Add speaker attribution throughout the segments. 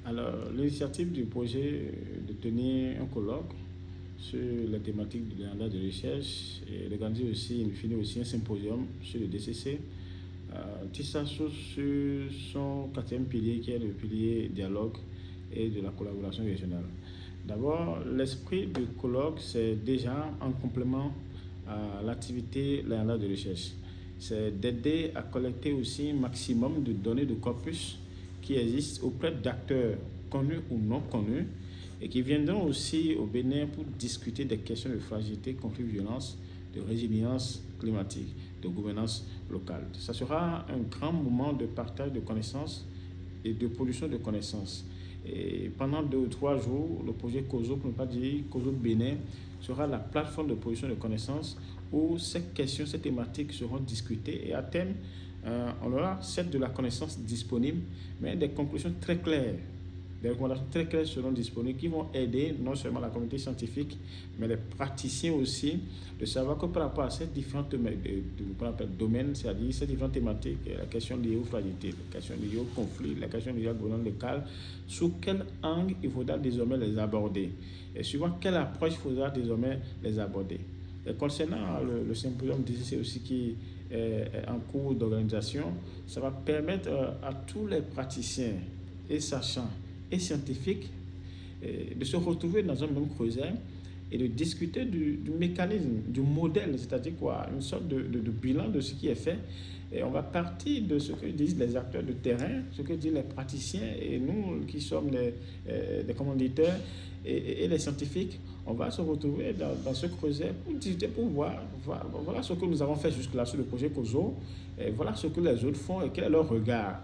Speaker 1: Alors, l'initiative du projet de tenir un colloque sur les thématiques de l'agenda de recherche et d'organiser aussi, in fine, aussi un symposium sur le DCC, tisse sa source sur son quatrième pilier qui est le pilier dialogue et de la collaboration régionale. D'abord, l'esprit du colloque, c'est déjà en complément à l'activité l'agenda de recherche. C'est d'aider à collecter aussi un maximum de données de corpus qui existent auprès d'acteurs connus ou non connus et qui viendront aussi au Bénin pour discuter des questions de fragilité, conflit, violence, de résilience climatique, de gouvernance locale. Ça sera un grand moment de partage de connaissances et de production de connaissances. Et pendant 2 ou 3 jours, le projet COSO, pour ne pas dire COSO Bénin, sera la plateforme de production de connaissances où ces questions, ces thématiques seront discutées et à terme, on aura certes de la connaissance disponible, mais des conclusions très claires. Des recommandations très claires seront disponibles qui vont aider non seulement la communauté scientifique, mais les praticiens aussi, de savoir que par rapport à ces différents domaines, c'est-à-dire ces différentes thématiques, la question liée aux fragilités, la question liée au conflit, la question liée à la gouvernance locale, sous quel angle il faudra désormais les aborder et suivant quelle approche il faudra désormais les aborder. Et concernant le symposium DCC aussi qui est en cours d'organisation, ça va permettre à tous les praticiens et sachants et scientifiques de se retrouver dans un même creuset et de discuter du mécanisme, du modèle, c'est-à-dire quoi, une sorte de bilan de ce qui est fait. Et on va partir de ce que disent les acteurs de terrain, ce que disent les praticiens et nous qui sommes les commanditaires et les scientifiques. On va se retrouver dans ce creuset pour discuter, pour voir, voilà ce que nous avons fait jusque-là sur le projet COSO, et voilà ce que les autres font et quel est leur regard.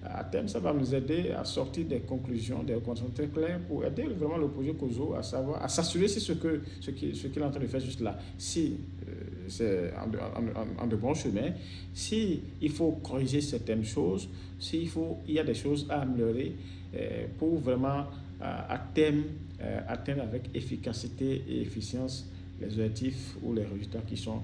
Speaker 1: À terme, ça va nous aider à sortir des conclusions, des recommandations très claires pour aider vraiment le projet COSO à savoir, à s'assurer si ce qu'il est en train de faire juste là, si c'est en de bons chemins, si il faut corriger certaines choses, s'il il y a des choses à améliorer pour vraiment à terme atteindre avec efficacité et efficience les objectifs ou les résultats qui sont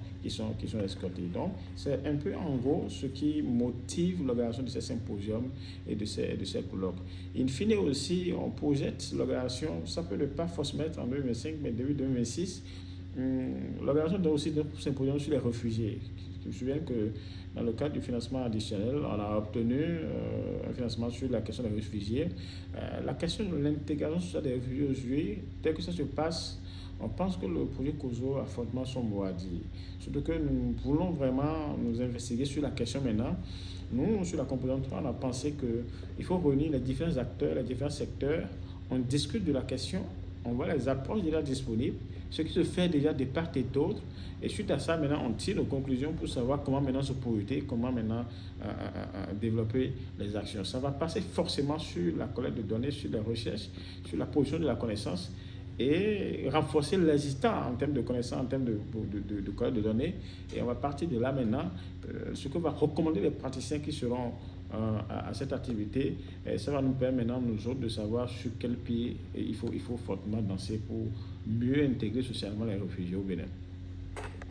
Speaker 1: escomptés. Donc, c'est un peu en gros ce qui motive l'organisation de ces symposiums et de ces colloques. In fine aussi, on projette l'organisation, ça peut ne pas forcément être en 2025, mais début 2026, l'organisation donne aussi des symposiums sur les réfugiés. Je me souviens que dans le cadre du financement additionnel, on a obtenu un financement sur la question des réfugiés. La question de l'intégration sociale des réfugiés aujourd'hui, tel que ça se passe, on pense que le projet COSO a fortement son mot à dire. Surtout que nous voulons vraiment nous investiguer sur la question maintenant. Nous, sur la composante 3, on a pensé qu'il faut réunir les différents acteurs, les différents secteurs. On discute de la question, on voit les approches déjà disponibles, ce qui se fait déjà de part et d'autre. Et suite à ça, maintenant, on tire nos conclusions pour savoir comment maintenant se projeter, comment maintenant développer les actions. Ça va passer forcément sur la collecte de données, sur les recherches, sur la production de la connaissance et renforcer l'existant en termes de connaissances, en termes de collecte de données. Et on va partir de là maintenant. Ce que va recommander les praticiens qui seront à cette activité, ça va nous permettre maintenant, nous autres, de savoir sur quel pied il faut fortement danser pour mieux intégrer socialement les réfugiés au Bénin.